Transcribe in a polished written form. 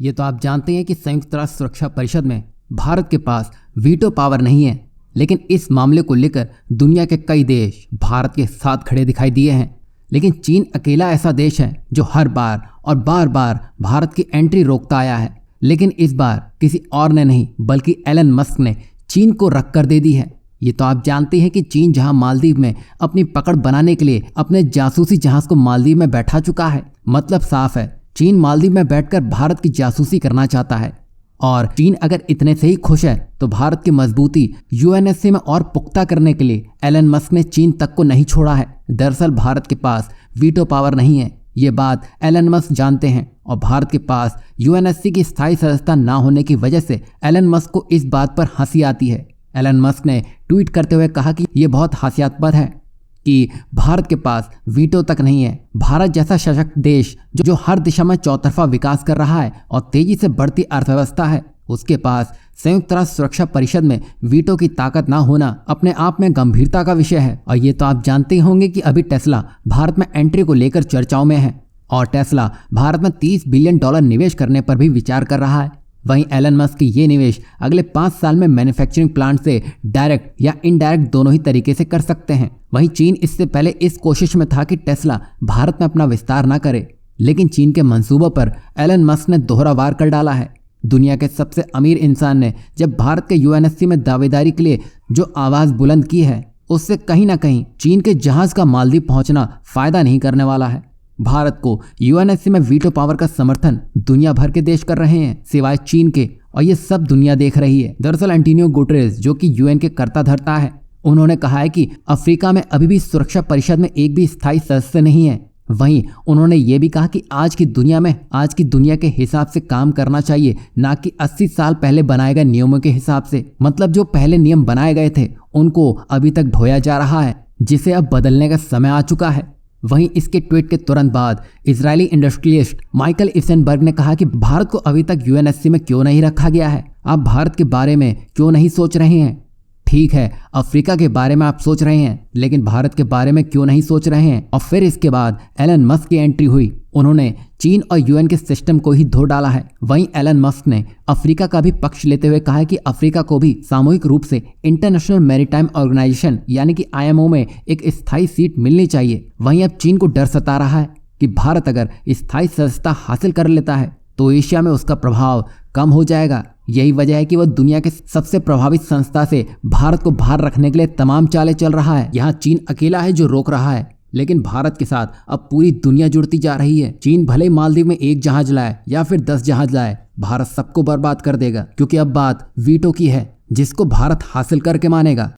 ये तो आप जानते हैं कि संयुक्त राष्ट्र सुरक्षा परिषद में भारत के पास वीटो पावर नहीं है, लेकिन इस मामले को लेकर दुनिया के कई देश भारत के साथ खड़े दिखाई दिए हैं। लेकिन चीन अकेला ऐसा देश है जो हर बार और बार बार भारत की एंट्री रोकता आया है। लेकिन इस बार किसी और ने नहीं बल्कि एलन मस्क ने चीन को रक्कर दे दी है। ये तो आप जानते हैं कि चीन जहां मालदीव में अपनी पकड़ बनाने के लिए अपने जासूसी जहाज को मालदीव में बैठा चुका है। मतलब साफ है, चीन मालदीव में बैठकर भारत की जासूसी करना चाहता है। और चीन अगर इतने से ही खुश है तो भारत की मजबूती यूएनएससी में और पुख्ता करने के लिए एलन मस्क ने चीन तक को नहीं छोड़ा है। दरअसल भारत के पास वीटो पावर नहीं है, ये बात एलन मस्क जानते हैं और भारत के पास यूएनएससी की स्थायी सदस्यता ना होने की वजह से एलन मस्क को इस बात पर हंसी आती है। एलन मस्क ने ट्वीट करते हुए कहा कि यह बहुत हास्यास्पद है कि भारत के पास वीटो तक नहीं है। भारत जैसा सशक्त देश जो हर दिशा में चौतरफा विकास कर रहा है और तेजी से बढ़ती अर्थव्यवस्था है, उसके पास संयुक्त राष्ट्र सुरक्षा परिषद में वीटो की ताकत ना होना अपने आप में गंभीरता का विषय है। और ये तो आप जानते ही होंगे कि अभी टेस्ला भारत में एंट्री को लेकर चर्चाओं में है और टेस्ला भारत में $30 बिलियन निवेश करने पर भी विचार कर रहा है। वहीं एलन मस्क की ये निवेश अगले 5 साल में मैन्युफैक्चरिंग प्लांट से डायरेक्ट या इनडायरेक्ट दोनों ही तरीके से कर सकते हैं। वहीं चीन इससे पहले इस कोशिश में था कि टेस्ला भारत में अपना विस्तार ना करे, लेकिन चीन के मंसूबों पर एलन मस्क ने दोहरा वार कर डाला है। दुनिया के सबसे अमीर इंसान ने जब भारत के यूएनएससी में दावेदारी के लिए जो आवाज़ बुलंद की है, उससे कहीं ना कहीं चीन के जहाज का मालदीव पहुंचना फायदा नहीं करने वाला है। भारत को यूएनएससी में वीटो पावर का समर्थन दुनिया भर के देश कर रहे हैं सिवाय चीन के, और ये सब दुनिया देख रही है। दरअसल एंटोनियो गुटेरेस, जो कि यूएन के कर्ता धर्ता है, उन्होंने कहा है कि अफ्रीका में अभी भी सुरक्षा परिषद में एक भी स्थायी सदस्य नहीं है। वहीं उन्होंने ये भी कहा कि आज की दुनिया के हिसाब से काम करना चाहिए, ना कि 80 साल पहले बनाए गए नियमों के हिसाब से। मतलब जो पहले नियम बनाए गए थे उनको अभी तक ढोया जा रहा है, जिसे अब बदलने का समय आ चुका है। वहीं इसके ट्वीट के तुरंत बाद इजरायली इंडस्ट्रियलिस्ट माइकल इसेनबर्ग ने कहा कि भारत को अभी तक यूएनएससी में क्यों नहीं रखा गया है? आप भारत के बारे में क्यों नहीं सोच रहे हैं? ठीक है, अफ्रीका के बारे में आप सोच रहे हैं, लेकिन भारत के बारे में क्यों नहीं सोच रहे हैं? और फिर इसके बाद एलन मस्क की एंट्री हुई। उन्होंने चीन और यूएन के सिस्टम को ही धो डाला है। वहीं एलन मस्क ने अफ्रीका का भी पक्ष लेते हुए कहा है कि अफ्रीका को भी सामूहिक रूप से इंटरनेशनल मैरीटाइम ऑर्गेनाइजेशन यानी कि आईएमओ में एक स्थायी सीट मिलनी चाहिए। वहीं अब चीन को डर सता रहा है कि भारत अगर स्थायी सदस्यता हासिल कर लेता है तो एशिया में उसका प्रभाव कम हो जाएगा। यही वजह है कि वह दुनिया के सबसे प्रभावित संस्था से भारत को बाहर रखने के लिए तमाम चालें चल रहा है। यहाँ चीन अकेला है जो रोक रहा है, लेकिन भारत के साथ अब पूरी दुनिया जुड़ती जा रही है। चीन भले ही मालदीव में 1 जहाज लाए या फिर 10 जहाज लाए, भारत सबको बर्बाद कर देगा, क्योंकि अब बात वीटो की है जिसको भारत हासिल करके मानेगा।